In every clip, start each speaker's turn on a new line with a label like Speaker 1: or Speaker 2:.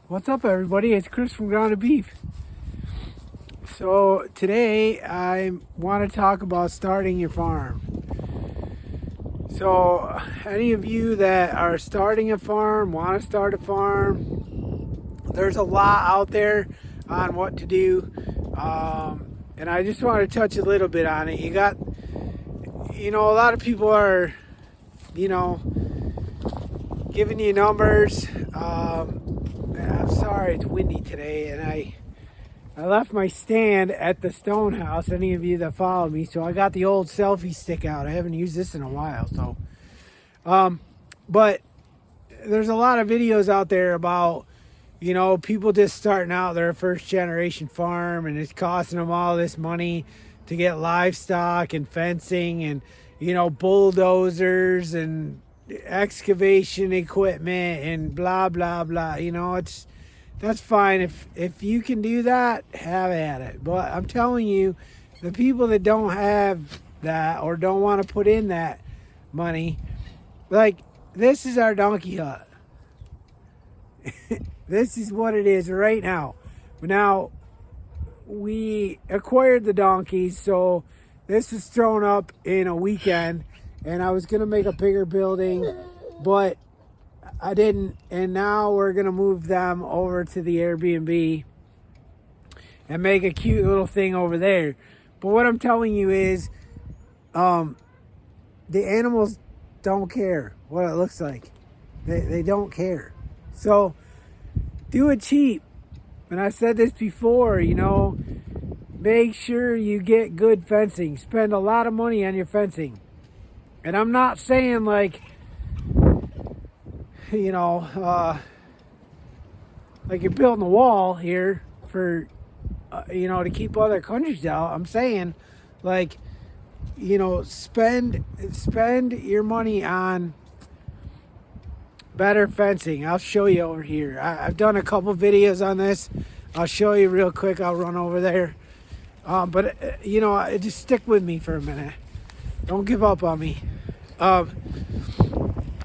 Speaker 1: What's up, everybody? It's Chris from Grounded Beef. So today I want to talk about starting your farm. So any of you that are starting a farm, want to start a farm, there's a lot out there on what to do. And I just want to touch a little bit on it. A lot of people are, giving you numbers. I'm sorry, it's windy today, and I left my stand at the stone house, any of you that follow me, so I got the old selfie stick out. I haven't used this in a while, so. But there's a lot of videos out there about, people just starting out their first generation farm, and it's costing them all this money to get livestock and fencing and, bulldozers and excavation equipment and blah blah blah. That's fine. If you can do that, have at it. But I'm telling you, the people that don't have that or don't want to put in that money, like, this is our donkey hut. This is what it is right now. Now, we acquired the donkeys, so this was thrown up in a weekend, and I was going to make a bigger building, but I didn't, and now we're going to move them over to the Airbnb and make a cute little thing over there. But what I'm telling you is, the animals don't care what it looks like. They don't care. So do it cheap. And I said this before, make sure you get good fencing. Spend a lot of money on your fencing. And I'm not saying like you're building a wall here for, to keep other countries out. I'm saying, spend your money on better fencing. I'll show you over here. I've done a couple videos on this. I'll show you real quick. I'll run over there. But just stick with me for a minute. Don't give up on me.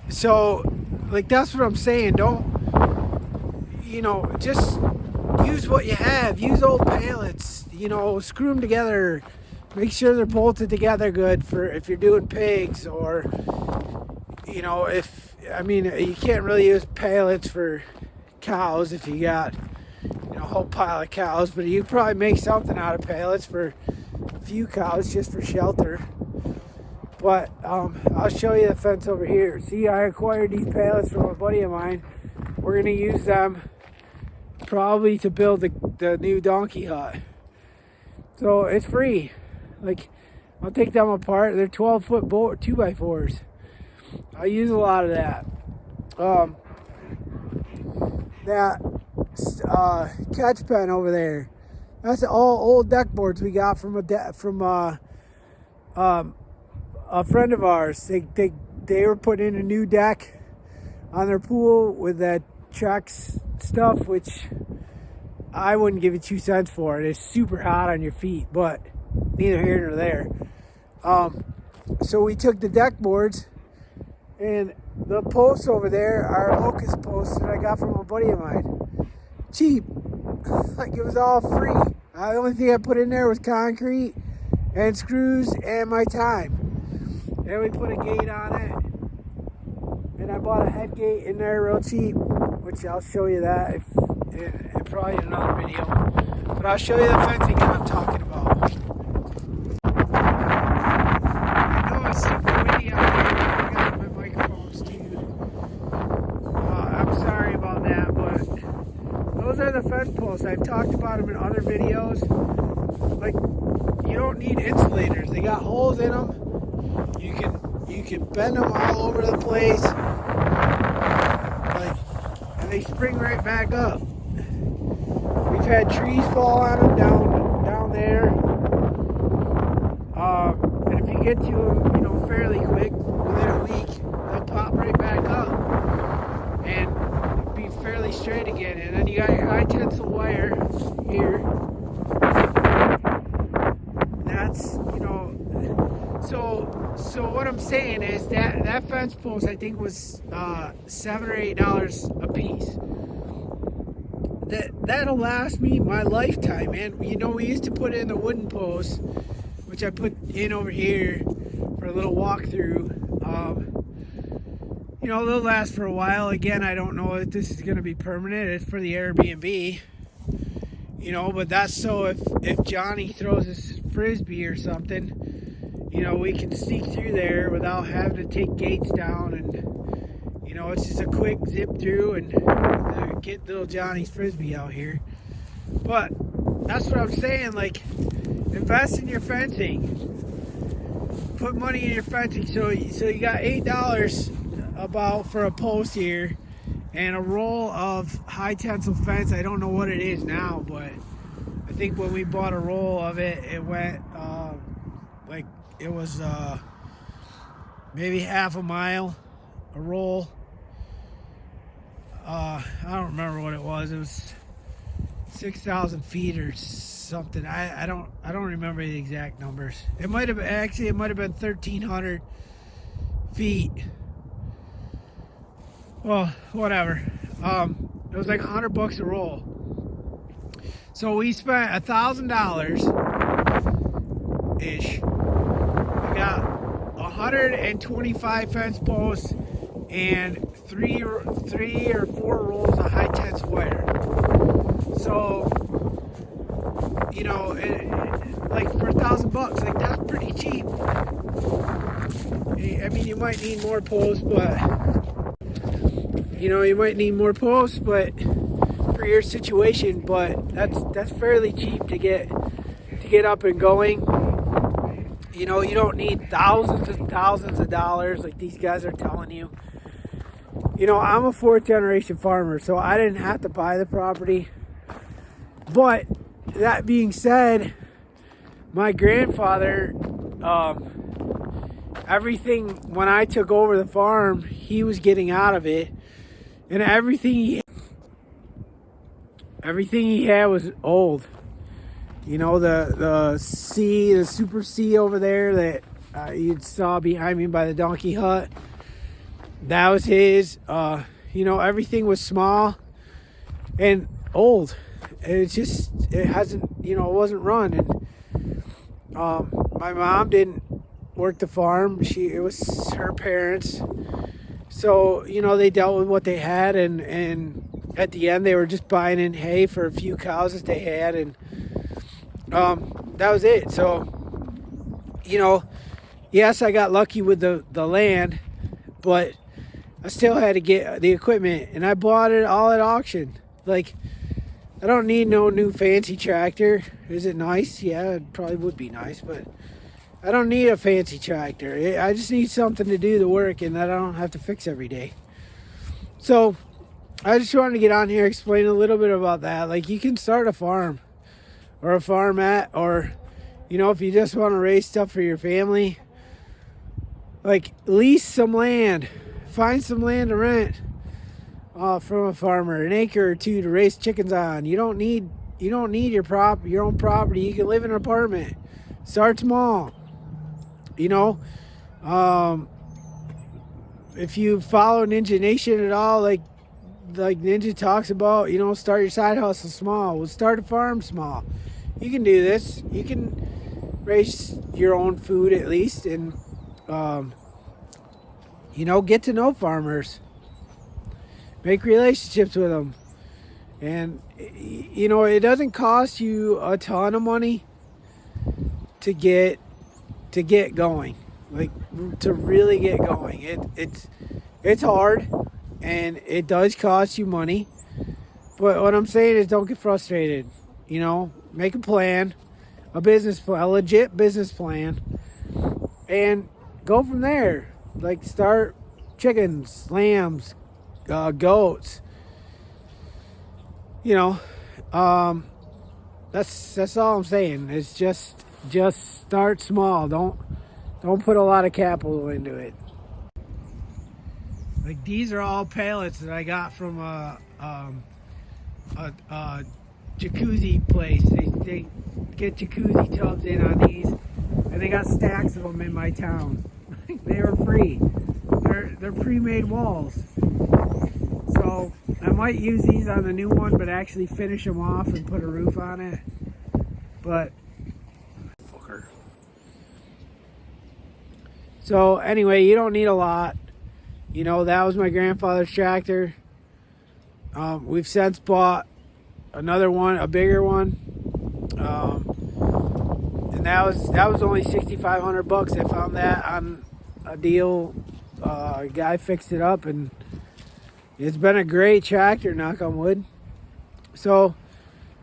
Speaker 1: So, that's what I'm saying. Don't, just use what you have. Use old pallets, screw them together. Make sure they're bolted together good for if you're doing pigs, or, you can't really use pallets for cows if you got, a whole pile of cows, but you probably make something out of pallets for a few cows just for shelter. But I'll show you the fence over here. See, I acquired these pallets from a buddy of mine. We're going to use them probably to build the new donkey hut. So it's free. I'll take them apart. They're 12-foot 2x4s. I use a lot of that. Catch pen over there. That's all old deck boards we got from a friend of ours. They were putting in a new deck on their pool with that Trex stuff, which I wouldn't give you 2 cents for it. It's super hot on your feet, but neither here nor there. So we took the deck boards, and the posts over there are locust posts that I got from a buddy of mine. Cheap. It was all free. The only thing I put in there was concrete and screws and my time. And we put a gate on it. And I bought a head gate in there real cheap, which I'll show you that probably in another video. But I'll show you the fencing that I'm talking about. I know it's super windy out here. I got my microphones too. I'm sorry about that, but those are the fence posts. I've talked about them in other videos. You don't need insulators. They got holes in them. You can bend them all over the place, and they spring right back up. We've had trees fall on them down there, and if you get to them, fairly quick, within a week, they'll pop right back up and be fairly straight again. And then you got your high tensile wire here. That's So what I'm saying is that fence post, I think, was $7 or $8 a piece. that'll last me my lifetime, man. You know, we used to put in the wooden posts, which I put in over here for a little walkthrough. You know, they'll last for a while. Again, I don't know if this is going to be permanent. It's for the Airbnb. You know, but that's so if Johnny throws his frisbee or something, you know, we can sneak through there without having to take gates down, and you know, it's just a quick zip through and get little Johnny's frisbee out here. But that's what I'm saying, like, invest in your fencing. Put money in your fencing. So you got $8 about for a post here, and a roll of high tensile fence. I don't know what it is now, but I think when we bought a roll of it, it went like it was maybe half a mile a roll. I don't remember what it was. It was 6,000 feet or something. I don't remember the exact numbers. It might have been 1,300 feet. Well, whatever. It was like $100 a roll. So we spent $1,000 ish. We got 125 fence posts and three or four rolls of high tense wire. So, you know, like for $1,000, like that's pretty cheap. I mean, you might need more posts, but for your situation, but that's fairly cheap to get up and going. You know, you don't need thousands and thousands of dollars like these guys are telling you. You know, I'm a fourth generation farmer, so I didn't have to buy the property. But that being said, my grandfather, everything when I took over the farm, he was getting out of it. And everything he had was old. You know, the Super C over there that you saw behind me by the donkey hut, that was his. You know, everything was small and old. It wasn't run. And my mom didn't work the farm. It was her parents. So, you know, they dealt with what they had, and at the end they were just buying in hay for a few cows that they had, and that was it. So, you know, yes, I got lucky with the land, but I still had to get the equipment, and I bought it all at auction. Like, I don't need no new fancy tractor. Is it nice? Yeah, it probably would be nice, but I don't need a fancy tractor. I just need something to do the work and that I don't have to fix every day. So I just wanted to get on here, explain a little bit about that. Like, you can start a farm or a farmette, or, you know, if you just want to raise stuff for your family, like, lease some land. Find some land to rent from a farmer, an acre or two to raise chickens on. You don't need your own property. You can live in an apartment. Start small. You know, if you follow Ninja Nation at all, like Ninja talks about, you know, start your side hustle small. We'll start a farm small. You can do this. You can raise your own food at least, and you know, get to know farmers, make relationships with them, and you know, it doesn't cost you a ton of money to get going, like to really get going. It's hard, and it does cost you money, but what I'm saying is, don't get frustrated. You know, make a plan, a legit business plan, and go from there. Like, start chickens, lambs, goats. You know, that's all I'm saying. It's just start small. Don't put a lot of capital into it. Like, these are all pallets that I got from a jacuzzi place. They get jacuzzi tubs in on these, and they got stacks of them in my town. They were free. They're pre-made walls. So I might use these on the new one, but actually finish them off and put a roof on it. But fucker. So anyway, you don't need a lot. You know, that was my grandfather's tractor. We've since bought another one, a bigger one. And that was only $6,500. I found that on a deal. A guy fixed it up, and it's been a great tractor, knock on wood. So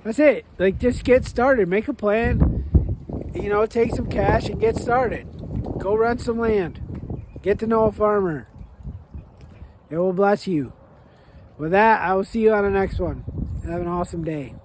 Speaker 1: that's it. Like, just get started. Make a plan. You know, take some cash and get started. Go rent some land. Get to know a farmer. It will bless you. With that, I will see you on the next one. Have an awesome day.